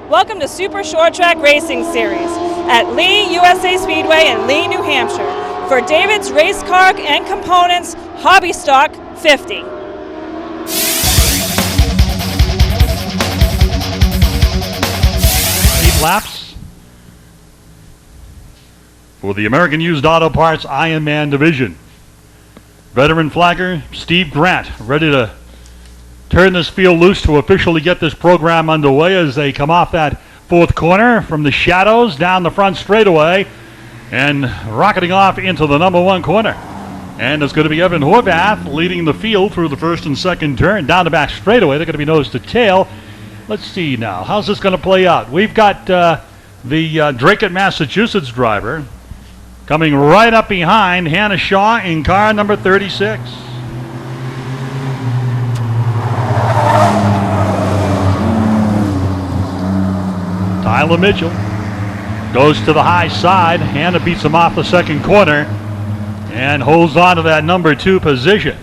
Welcome to Super Short Track Racing Series at Lee USA Speedway in Lee, New Hampshire for David's Race Car and Components Hobby Stock 50. 8 laps for the American Used Auto Parts Ironman division. Veteran flagger Steve Grant ready to turn this field loose to officially get this program underway as they come off that fourth corner from the shadows down the front straightaway and rocketing off into the number one corner. And it's going to be Evan Horvath leading the field through the first and second turn down the back straightaway. They're going to be nose to tail. Let's see now. How's this going to play out? We've got the Drake, Massachusetts driver coming right up behind Hannah Shaw in car number 36. Tyler Mitchell goes to the high side. Hannah beats him off the second corner and holds on to that number 2 position.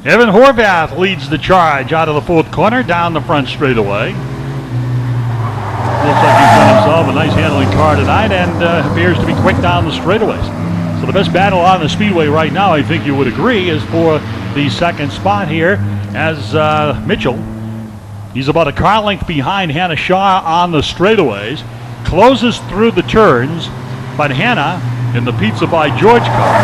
Evan Horvath leads the charge out of the fourth corner down the front straightaway. Looks like he's got himself a nice handling car tonight and appears to be quick down the straightaways. So the best battle on the Speedway right now, I think you would agree, is for the second spot here as Mitchell, he's about a car length behind Hannah Shaw on the straightaways, closes through the turns, but Hannah in the Pizza by George car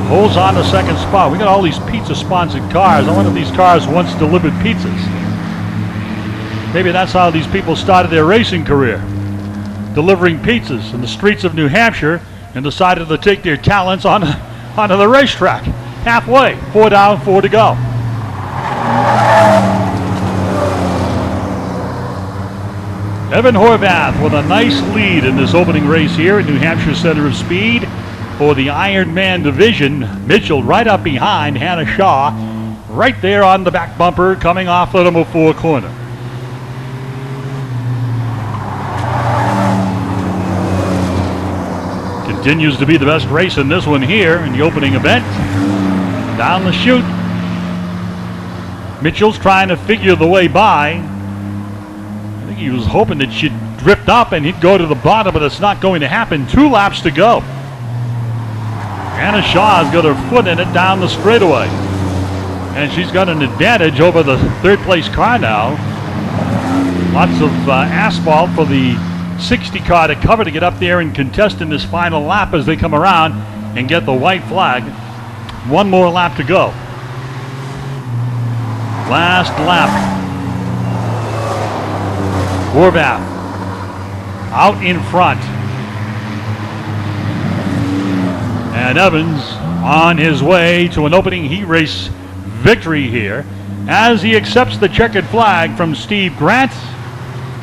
holds on to second spot. We got all these pizza-sponsored cars. I wonder if these cars once delivered pizzas. Maybe that's how these people started their racing career, delivering pizzas in the streets of New Hampshire, and decided to take their talents onto the racetrack. Halfway, 4 down, 4 to go. Evan Horvath with a nice lead in this opening race here at New Hampshire Center of Speed for the Ironman division. Mitchell right up behind Hannah Shaw, right there on the back bumper coming off the number 4 corner. Continues to be the best race in this one here in the opening event. Down the chute. Mitchell's trying to figure the way by. I think he was hoping that she'd drift up and he'd go to the bottom, but it's not going to happen. 2 laps to go. Hannah Shaw's got her foot in it down the straightaway. And she's got an advantage over the third place car now. Lots of asphalt for the 60 car to cover to get up there and contest in this final lap as they come around and get the white flag. 1 more lap to go. Last lap. Horvath out in front. And Evans on his way to an opening heat race victory here as he accepts the checkered flag from Steve Grant.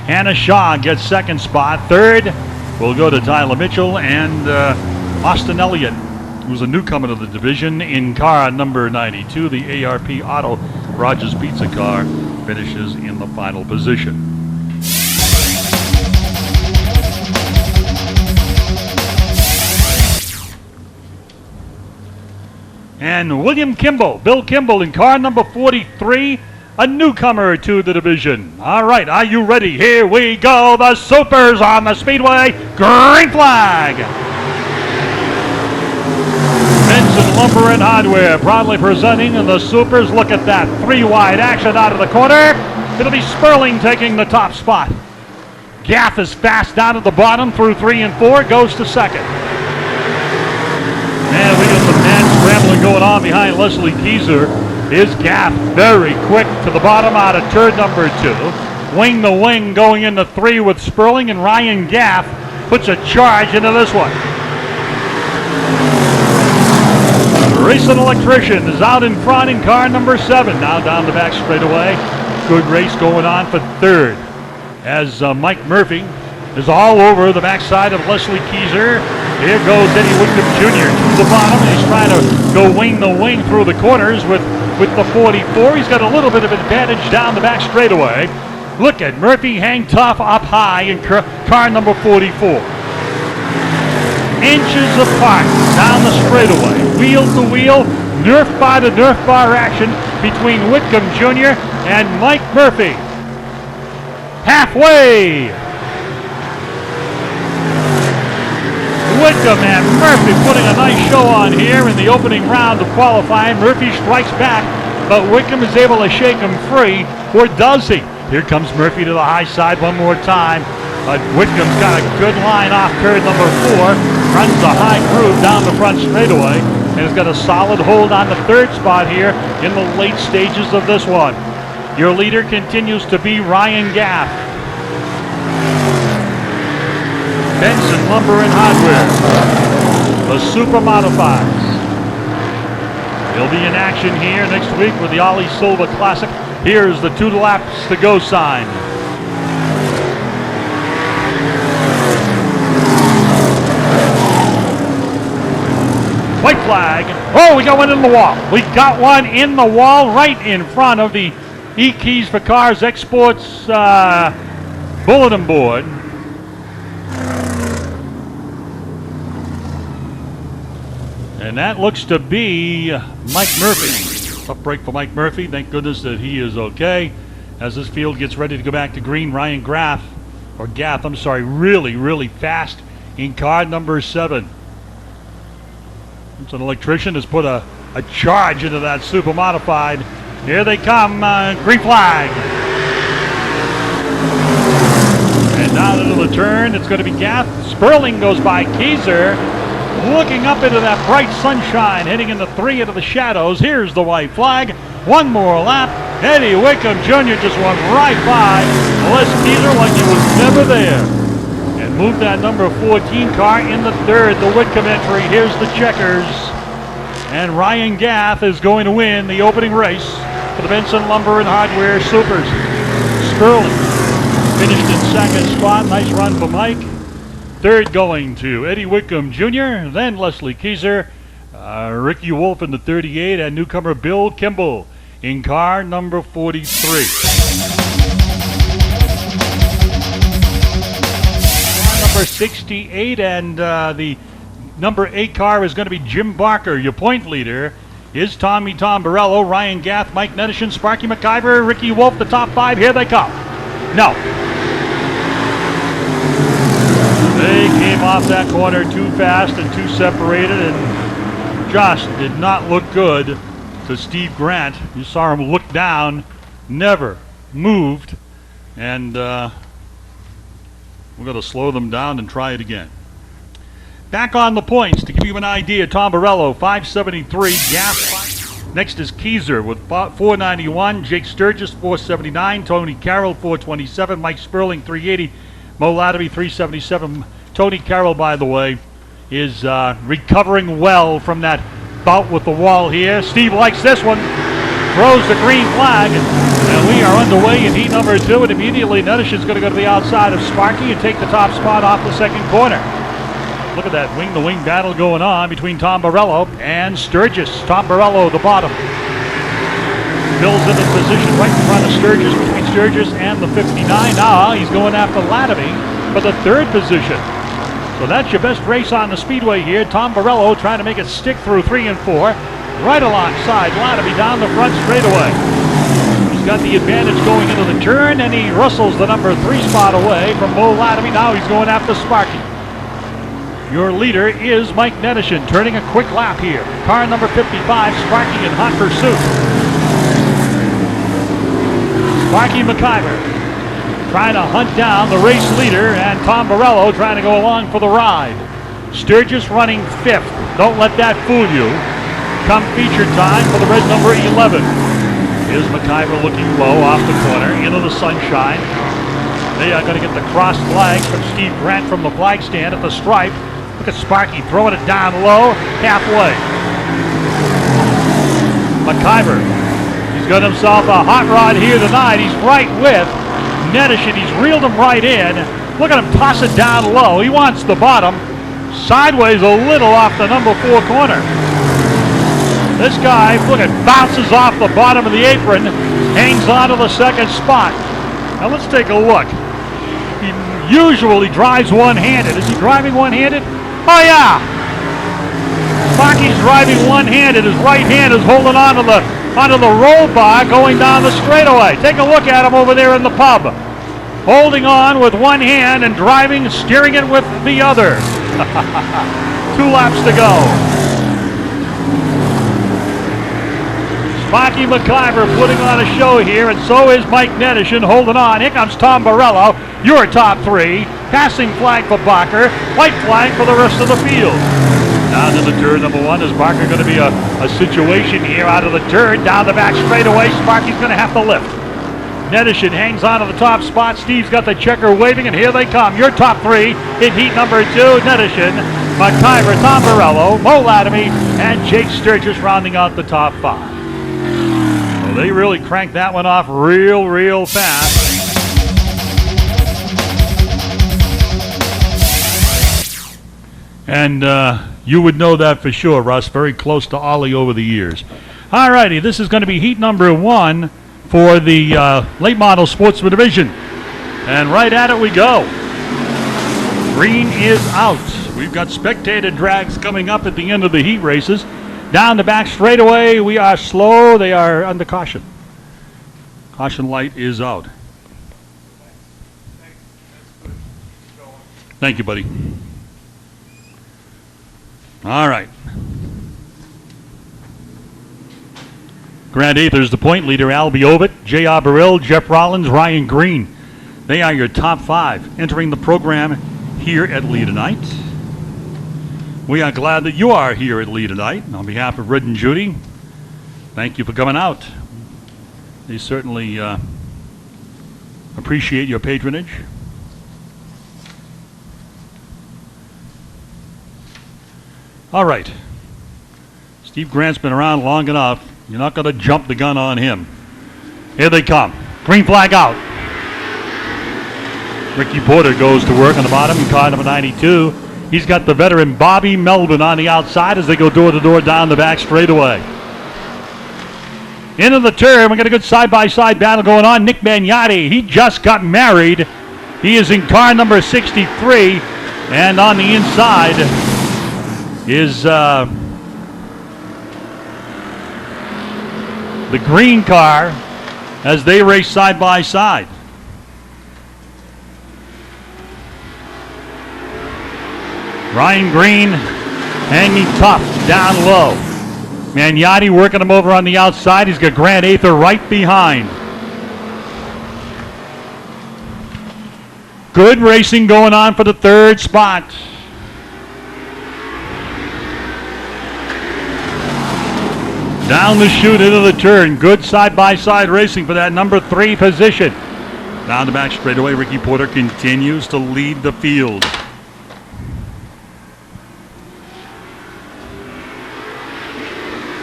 Hannah Shaw gets second spot. Third will go to Tyler Mitchell and Austin Elliott, who's a newcomer to the division in car number 92. The ARP Auto Rogers Pizza car finishes in the final position. And William Kimball, Bill Kimball in car number 43, a newcomer to the division. All right, are you ready? Here we go. The Supers on the Speedway. Green flag. Benson Lumber and Hardware proudly presenting the Supers. Look at that. 3 wide action out of the corner. It'll be Sperling taking the top spot. Gaff is fast down at the bottom through 3 and 4. Goes to second. And we got some mad scrambling going on behind Leslie Keyser. Here's Gaff very quick to the bottom out of turn number 2. Wing to wing going into 3 with Sperling, and Ryan Gaff puts a charge into this one. Racing Electrician is out in front in car number 7. Now down the back straightaway. Good race going on for third as Mike Murphy is all over the backside of Leslie Keyser. Here goes Eddie Whitcomb Jr. to the bottom. He's trying to go wing to wing through the corners with the 44. He's got a little bit of advantage down the back straightaway. Look at Murphy hang tough up high in car number 44. Inches apart down the straightaway. Wheel to wheel, Nerf bar to Nerf bar action between Whitcomb Jr. and Mike Murphy. halfway. Wickham and Murphy putting a nice show on here in the opening round of qualifying. Murphy strikes back, but Wickham is able to shake him free, or does he? Here comes Murphy to the high side one more time, but Wickham's got a good line off turn number 4, runs the high groove down the front straightaway, and has got a solid hold on the third spot here in the late stages of this one. Your leader continues to be Ryan Gaff. Benson Lumber and Hardware, the Super Modifieds. He'll be in action here next week with the Ollie Silva Classic. Here's the 2 laps to go sign. White flag. Oh, we got one in the wall. We got one in the wall right in front of the E-Keys for Cars Exports bulletin board. And that looks to be Mike Murphy. Tough break for Mike Murphy. Thank goodness that he is okay. As this field gets ready to go back to green, Ryan Gaff, really fast in car number 7. It's an electrician has put a charge into that super modified. Here they come, green flag. And down into the turn, it's going to be Gaff. Sperling goes by Keyser. Looking up into that bright sunshine, heading into 3 into the shadows. Here's the white flag. One more lap. Eddie Wickham Jr. just went right by Les Keyser like he was never there. And moved that number 14 car in the third, the Wickham entry. Here's the checkers. And Ryan Gaff is going to win the opening race for the Benson Lumber and Hardware Supers. Sperling finished in second spot. Nice run for Mike. Third going to Eddie Wickham Jr., then Leslie Keyser, Ricky Wolf in the 38, and newcomer Bill Kimball in car number 43. Number 68, and the number 8 car is going to be Jim Barker. Your point leader is Tom Barello, Ryan Gaff, Mike Nedishin, Sparky McIver, Ricky Wolf, the top 5. Here they come. No. They came off that corner too fast and too separated, and just did not look good to Steve Grant. You saw him look down, never moved, and we're going to slow them down and try it again. Back on the points, to give you an idea, Tom Barello, 573, Gaff. Next is Keyser with 491, Jake Sturgis, 479, Tony Carroll, 427, Mike Sperling, 380, Mo Latterby, 377. Tony Carroll, by the way, is recovering well from that bout with the wall here. Steve likes this one. Throws the green flag. And we are underway in heat number 2. And immediately Neddish is going to go to the outside of Sparky and take the top spot off the second corner. Look at that wing-to-wing battle going on between Tom Barello and Sturgis. Tom Barello, the bottom. Bill's in the position right in front of Sturgis, between Sturgis and the 59. Now he's going after Latterby for the third position. So that's your best race on the Speedway here. Tom Barello trying to make it stick through 3 and 4. Right alongside Latterby down the front straightaway. He's got the advantage going into the turn, and he rustles the number 3 spot away from Mo Latterby. Now he's going after Sparky. Your leader is Mike Nedishin, turning a quick lap here. Car number 55, Sparky in hot pursuit. Sparky McIver trying to hunt down the race leader, and Tom Barello trying to go along for the ride. Sturgis running 5th. Don't let that fool you. Come feature time for the red number 11. Here's McIver looking low off the corner into the sunshine. They are going to get the cross flags from Steve Grant from the flag stand at the stripe. Look at Sparky throwing it down low, halfway. McIver, he's got himself a hot rod here tonight. He's right with Nedishin. He's reeled him right in. Look at him toss it down low. He wants the bottom. Sideways a little off the number 4 corner. This guy, look at, bounces off the bottom of the apron, hangs on to the second spot. Now let's take a look. He usually drives one-handed. Is he driving one-handed? Oh yeah! Sparky's driving one-handed. His right hand is holding onto the roll bar going down the straightaway. Take a look at him over there in the pub. holding on with one hand and driving, steering it with the other. 2 laps to go. Sparky McIver putting on a show here, and so is Mike Nedishin holding on. Here comes Tom Borello, your top 3. Passing flag for Barker, white flag for the rest of the field. Down to the turn number 1. Is Barker going to be a situation here out of the turn? Down the back straightaway, Sparky's going to have to lift. Nedishin hangs on to the top spot. Steve's got the checker waving, and here they come. Your top 3 in heat number 2. Nedishin, McIver, Tom Borello, Mo Latimer, and Jake Sturgis rounding out the top 5. Well, they really cranked that one off real fast. And you would know that for sure, Russ. Very close to Ollie over the years. All righty, this is going to be heat number 1 for the late model sportsman division. And right at it we go. Green is out. We've got spectator drags coming up at the end of the heat races. Down the back straightaway, we are slow. They are under caution. Caution light is out. Thank you, buddy. All right. Grant Aether's the point leader. Al Biovic, J.R. Burrell, Jeff Rollins, Ryan Green. They are your top 5 entering the program here at Lee tonight. We are glad that you are here at Lee tonight. On behalf of Red and Judy, thank you for coming out. They certainly appreciate your patronage. All right. Steve Grant's been around long enough. You're not going to jump the gun on him. Here they come. Green flag out. Ricky Porter goes to work on the bottom in car number 92. He's got the veteran Bobby Melvin on the outside as they go door to door down the back straightaway. Into the turn, we got a good side-by-side battle going on. Nick Magnotti, he just got married. He is in car number 63, and on the inside is the green car as they race side-by-side. Ryan Green hanging tough down low. Magnotti working him over on the outside. He's got Grant Aether right behind. Good racing going on for the 3rd spot. Down the chute into the turn. Good side-by-side racing for that number 3 position. Down the back straightaway, Ricky Porter continues to lead the field.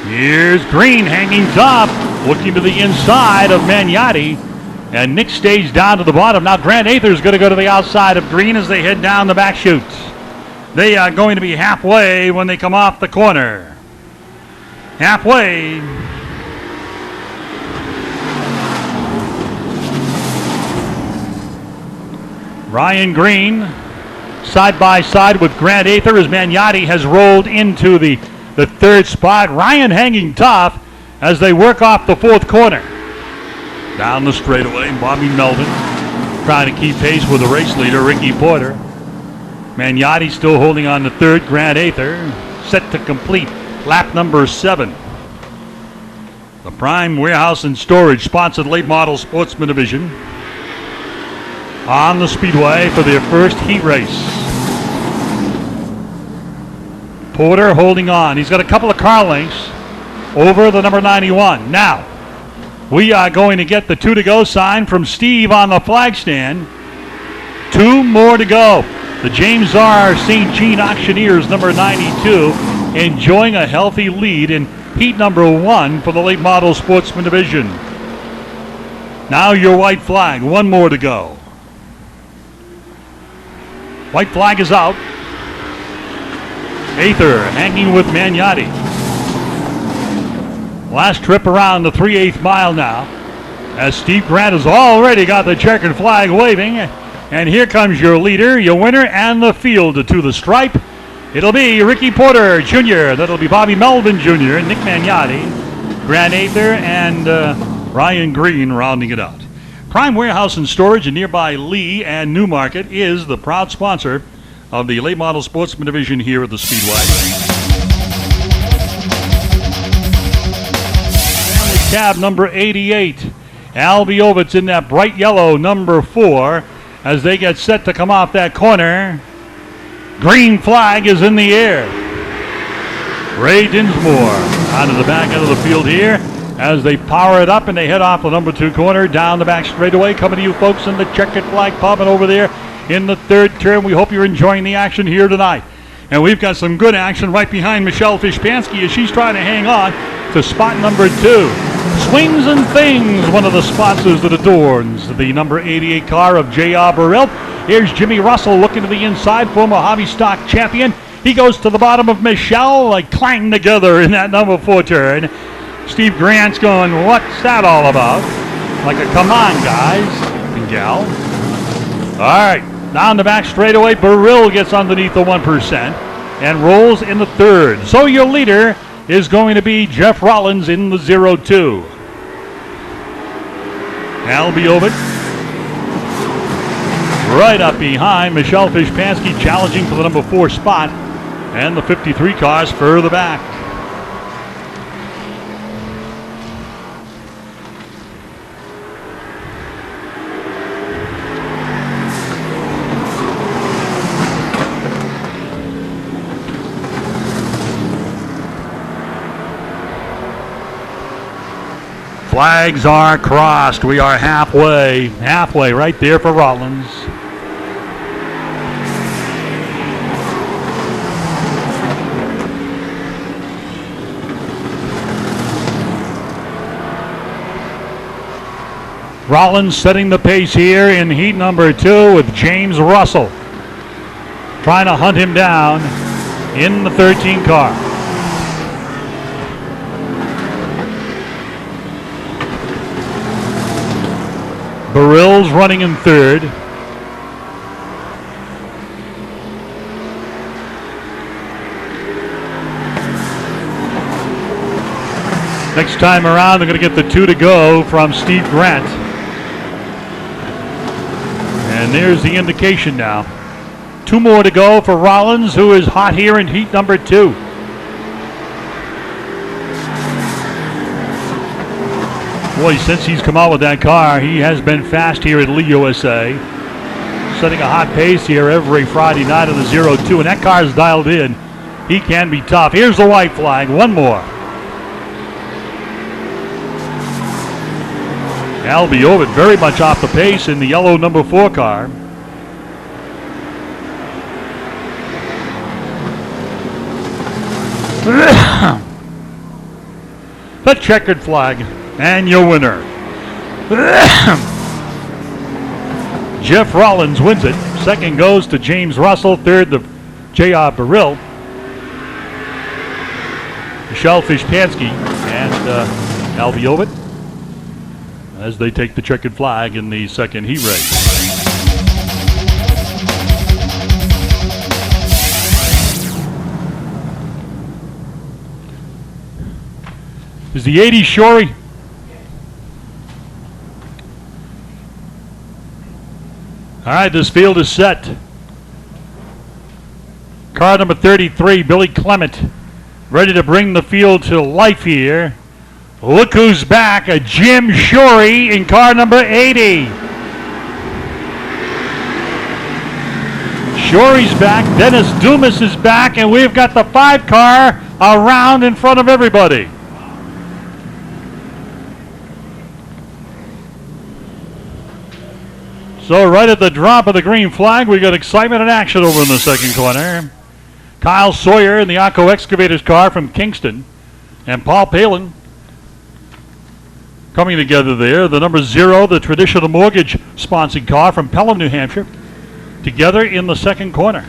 Here's Green hanging top, looking to the inside of Magnotti, and Nick stays down to the bottom. Now Grant Aether's going to go to the outside of Green as they head down the back chute. They are going to be halfway when they come off the corner. Halfway. Ryan Green side by side with Grant Aether as Magnotti has rolled into the 3rd spot. Ryan hanging tough as they work off the 4th corner. Down the straightaway, Bobby Melvin trying to keep pace with the race leader, Ricky Porter. Magnotti still holding on to 3rd. Grant Aether set to complete lap number 7. The Prime Warehouse and Storage sponsored late model sportsman division on the Speedway for their first heat race. Porter holding on. He's got a couple of car lengths over the number 91. Now, we are going to get the 2 to go sign from Steve on the flag stand. 2 more to go. The James R. St. Jean Auctioneers, number 92, enjoying a healthy lead in heat number 1 for the late model sportsman division. Now your white flag. 1 more to go. White flag is out. Aether hanging with Magnotti. Last trip around the 3/8 mile now, as Steve Grant has already got the checkered flag waving. And here comes your leader, your winner, and the field to the stripe. It'll be Ricky Porter Jr., that'll be Bobby Melvin Jr., Nick Magnotti, Grant Aether, and Ryan Green rounding it out. Prime Warehouse and Storage in nearby Lee and Newmarket is the proud sponsor of the late model sportsman division here at the Speedway. Family cab number 88. Al Biovitz in that bright yellow number 4 as they get set to come off that corner. Green flag is in the air. Ray Dinsmore out of the back end of the field here as they power it up and they head off the number 2 corner down the back straightaway. Coming to you folks in the Checkered Flag Pub and over there in the third turn. We hope you're enjoying the action here tonight. And we've got some good action right behind Michelle Fishpansky as she's trying to hang on to spot number 2. Swings and Things, one of the sponsors that adorns the number 88 car of J.R. Burrell. Here's Jimmy Russell looking to the inside, former hobby stock champion. He goes to the bottom of Michelle, like clang together in that number 4 turn. Steve Grant's going, what's that all about? Like a come on, guys and gal. All right, down the back straightaway, Burrell gets underneath the 1% and rolls in the third. So your leader is going to be Jeff Rollins in the 0-2. Al Biovitz right up behind Michelle Fishpansky, challenging for the number 4 spot, and the 53 cars further back. Flags are crossed. We are halfway right there for Rollins. Rollins setting the pace here in heat number 2 with James Russell trying to hunt him down in the 13 car. Burrell's running in third. Next time around, they're going to get the 2 to go from Steve Grant. And there's the indication now. 2 more to go for Rollins, who is hot here in heat number 2. Boy, since he's come out with that car, he has been fast here at Lee USA. Setting a hot pace here every Friday night on the 0-2, and that car is dialed in. He can be tough. Here's the white flag. One more. Al Biovitz very much off the pace in the yellow number 4 car. The checkered flag. And your winner, Jeff Rollins wins it. Second goes to James Russell. Third to J.R. Burrell. Michelle Fishpansky and Al Biovitz as they take the checkered flag in the second heat race. Is the 80 Shorey? All right, this field is set. Car number 33, Billy Clement, ready to bring the field to life here. Look who's back, a Jim Shorey in car number 80. Shorey's back, Dennis Dumas is back, and we've got the 5 car around in front of everybody. So right at the drop of the green flag, we got excitement and action over in the second corner. Kyle Sawyer in the Arco Excavators car from Kingston, and Paul Palin coming together there. The number 0, the Traditional Mortgage sponsored car from Pelham, New Hampshire, together in the second corner.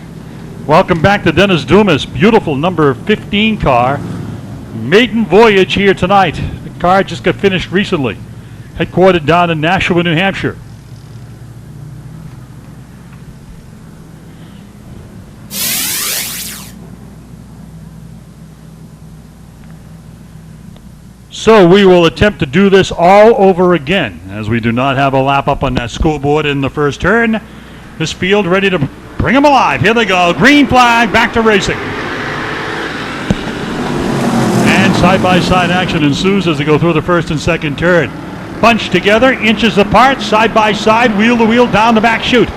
Welcome back to Dennis Dumas. Beautiful number 15 car. Maiden voyage here tonight. The car just got finished recently. Headquartered down in Nashua, New Hampshire. So we will attempt to do this all over again, as we do not have a lap up on that scoreboard in the first turn. This field ready to bring them alive. Here they go. Green flag, back to racing. And side-by-side action ensues as they go through the first and second turn. Bunched together, inches apart, side-by-side, wheel-to-wheel, down the back chute.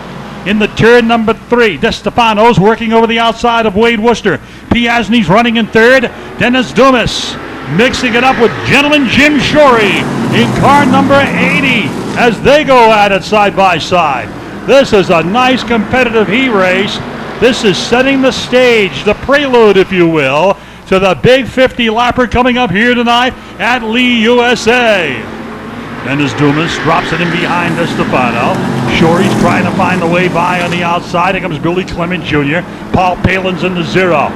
In the turn number 3, DeStefano's working over the outside of Wade Worcester. Piasny's running in third. Dennis Dumas mixing it up with Gentleman Jim Shorey in car number 80 as they go at it side-by-side. This is a nice competitive heat race. This is setting the stage, the prelude, if you will, to the big 50-lapper coming up here tonight at Lee, USA. Dennis Dumas drops it in behind DeStefano. Shorey's trying to find the way by on the outside. Here comes Billy Clement Jr. Paul Palin's in the 0.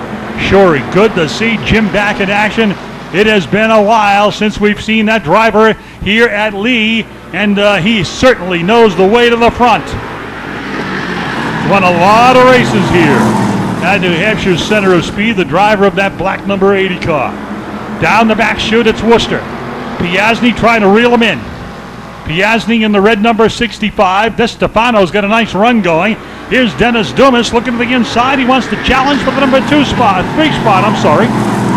Shorey, good to see Jim back in action. It has been a while since we've seen that driver here at Lee, and he certainly knows the way to the front. Won a lot of races here at New Hampshire's Center of Speed, the driver of that black number 80 car. Down the back chute, it's Worcester. Piasny trying to reel him in. Piasny in the red number 65. DeStefano's got a nice run going. Here's Dennis Dumas looking to the inside. He wants to challenge for the number 3 spot.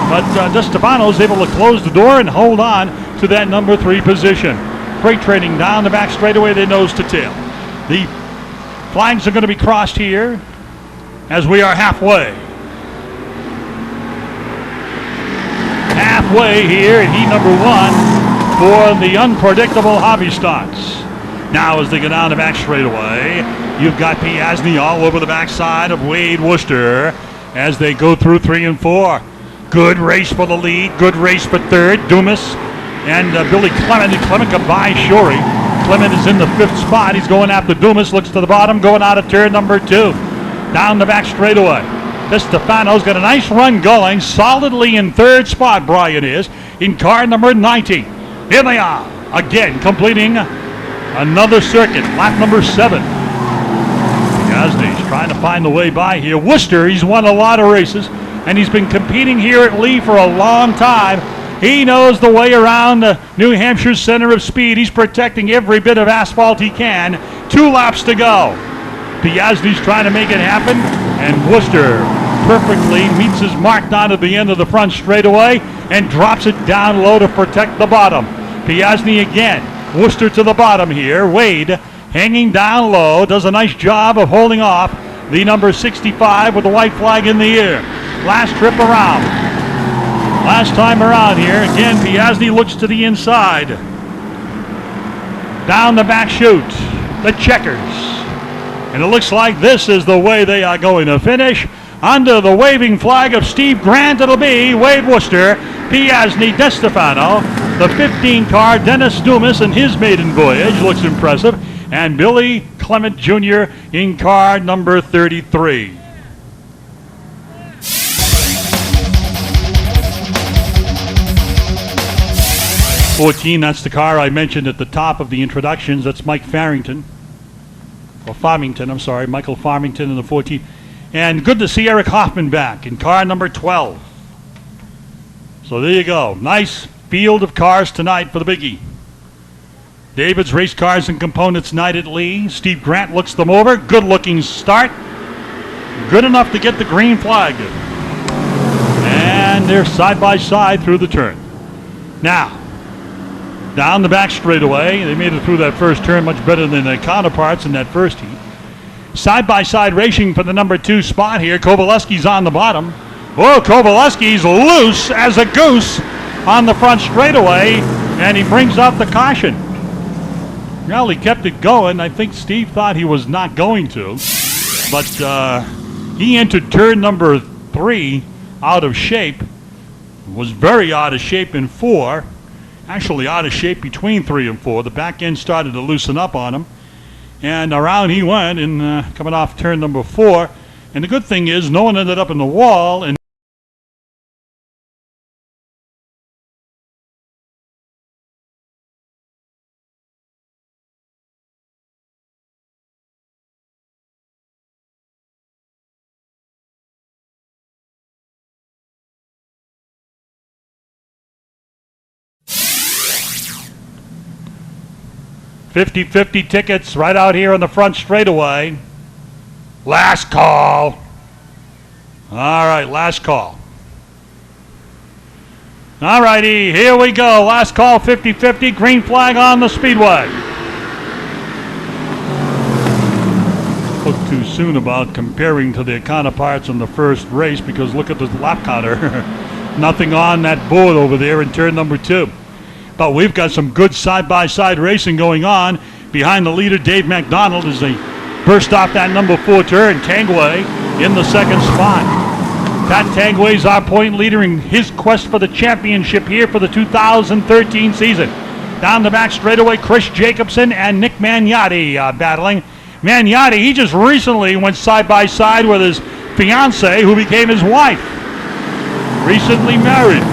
But DeStefano's able to close the door and hold on to that number 3 position. Freight trading down the back straightaway, they nose to tail. The flags are going to be crossed here as we are halfway. Halfway here at heat number 1 for the unpredictable hobby stocks. Now as they go down the back straightaway, you've got Piasny all over the backside of Wade Worcester as they go through 3 and 4. Good race for the lead, good race for third. Dumas and Billy Clement. Clement got by Shorey. Clement is in the 5th spot. He's going after Dumas, looks to the bottom, going out of turn number 2. Down the back straightaway. DeStefano's got a nice run going, solidly in 3rd spot, Brian is, in car number 90. Here they are, again, completing another circuit, lap number 7. Piasny's trying to find the way by here. Worcester, he's won a lot of races, and he's been competing here at Lee for a long time. He knows the way around the New Hampshire Center of Speed. He's protecting every bit of asphalt he can. 2 laps to go. Piasny's trying to make it happen, and Worcester perfectly meets his mark down at the end of the front straightaway and drops it down low to protect the bottom. Piasny again. Worcester to the bottom here. Wade hanging down low, does a nice job of holding off the number 65 with the white flag in the air. Last trip around. Last time around here, again, Piasny looks to the inside. Down the back chute, the checkers. And it looks like this is the way they are going to finish. Under the waving flag of Steve Grant, it'll be Wade Worcester, Piasny, DeStefano, the 15 car, Dennis Dumas in his maiden voyage, looks impressive, and Billy Clement Jr. in car number 33. That's the car I mentioned at the top of the introductions. That's Mike Farmington. Or Farmington, I'm sorry. Michael Farmington in the 14. And good to see Eric Hoffman back in car number 12. So there you go. Nice field of cars tonight for the biggie. David's Race Cars and Components night at Lee. Steve Grant looks them over. Good looking start. Good enough to get the green flag. And they're side by side through the turn. Now, down the back straightaway. They made it through that first turn much better than their counterparts in that first heat. Side-by-side racing for the number 2 spot here. Kowaleski's on the bottom. Oh, Kowaleski's loose as a goose on the front straightaway, and he brings out the caution. Well, he kept it going. I think Steve thought he was not going to, but he entered turn number 3 out of shape. Was very out of shape in 4. Actually out of shape between 3 and 4. The back end started to loosen up on him. And around he went, and coming off turn number 4. And the good thing is, no one ended up in the wall. And 50-50 tickets right out here on the front straightaway. Last call. All right, last call. All righty, here we go. Last call, 50-50, green flag on the Speedway. Spoke too soon about comparing to their counterparts in the first race because look at the lap counter. Nothing on that board over there in turn number 2. But we've got some good side-by-side racing going on. Behind the leader, Dave McDonald, as they burst off that number 4 turn. Tangway in the second spot. Pat Tangway's our point leader in his quest for the championship here for the 2013 season. Down the back straightaway, Chris Jacobson and Nick Magnotti battling. Magnotti, he just recently went side-by-side with his fiancée, who became his wife. Recently married.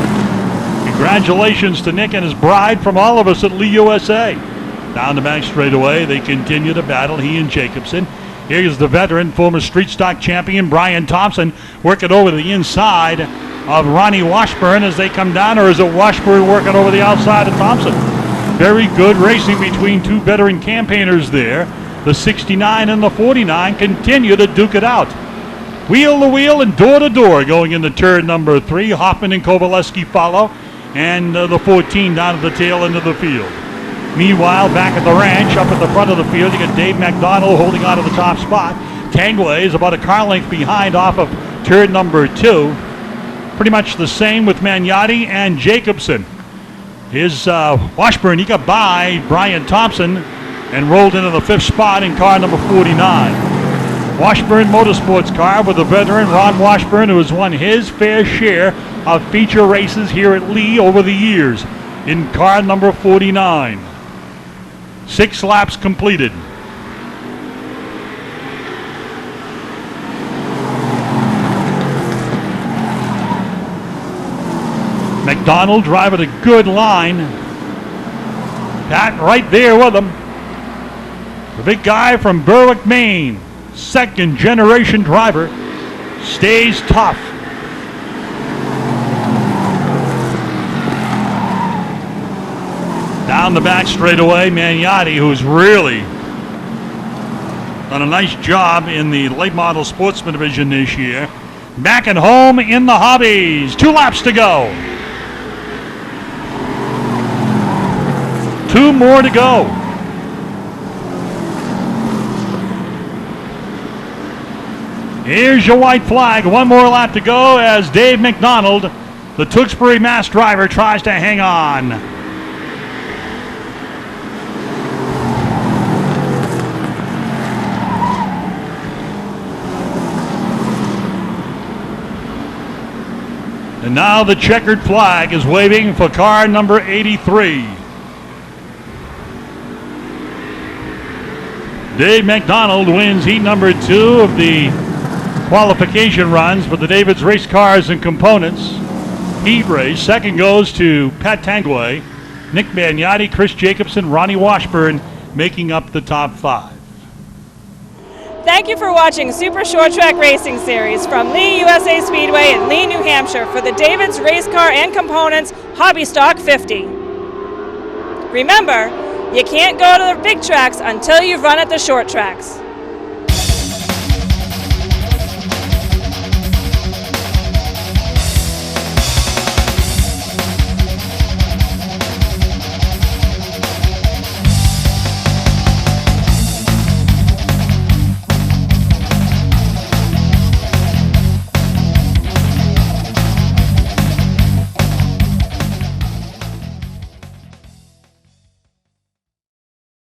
Congratulations to Nick and his bride from all of us at Lee USA. Down the back straightaway, they continue to battle, he and Jacobson. Here's the veteran, former street stock champion, Brian Thompson, working over the inside of Ronnie Washburn as they come down, or is it Washburn working over the outside of Thompson? Very good racing between two veteran campaigners there. The 69 and the 49 continue to duke it out. Wheel to wheel and door to door going into turn number 3. Hoffman and Kovaleski follow, and the 14 down at the tail end of the field. Meanwhile, back at the ranch, up at the front of the field, you got Dave McDonald holding on to the top spot. Tangway is about a car length behind off of turn number 2. Pretty much the same with Magnotti and Jacobson. His Washburn, he got by Brian Thompson and rolled into the 5th spot in car number 49. Washburn Motorsports car with the veteran Ron Washburn, who has won his fair share of feature races here at Lee over the years in car number 49. 6 laps completed. McDonald driving a good line. Pat right there with him. The big guy from Berwick, Maine. Second generation driver. Stays tough. Down the back straightaway, Magnotti, who's really done a nice job in the late model sportsman division this year. Back at home in the hobbies. 2 laps to go. 2 more to go. Here's your white flag. 1 more lap to go as Dave McDonald, the Tewksbury Mass driver, tries to hang on. And now the checkered flag is waving for car number 83. Dave McDonald wins heat number 2 of the qualification runs for the David's race cars and components. Heat race. Second goes to Pat Tangway, Nick Magnotti, Chris Jacobson, Ronnie Washburn making up the top 5. Thank you for watching Super Short Track Racing Series from Lee USA Speedway in Lee, New Hampshire for the David's Race Car and Components Hobby Stock 50. Remember, you can't go to the big tracks until you've run at the short tracks.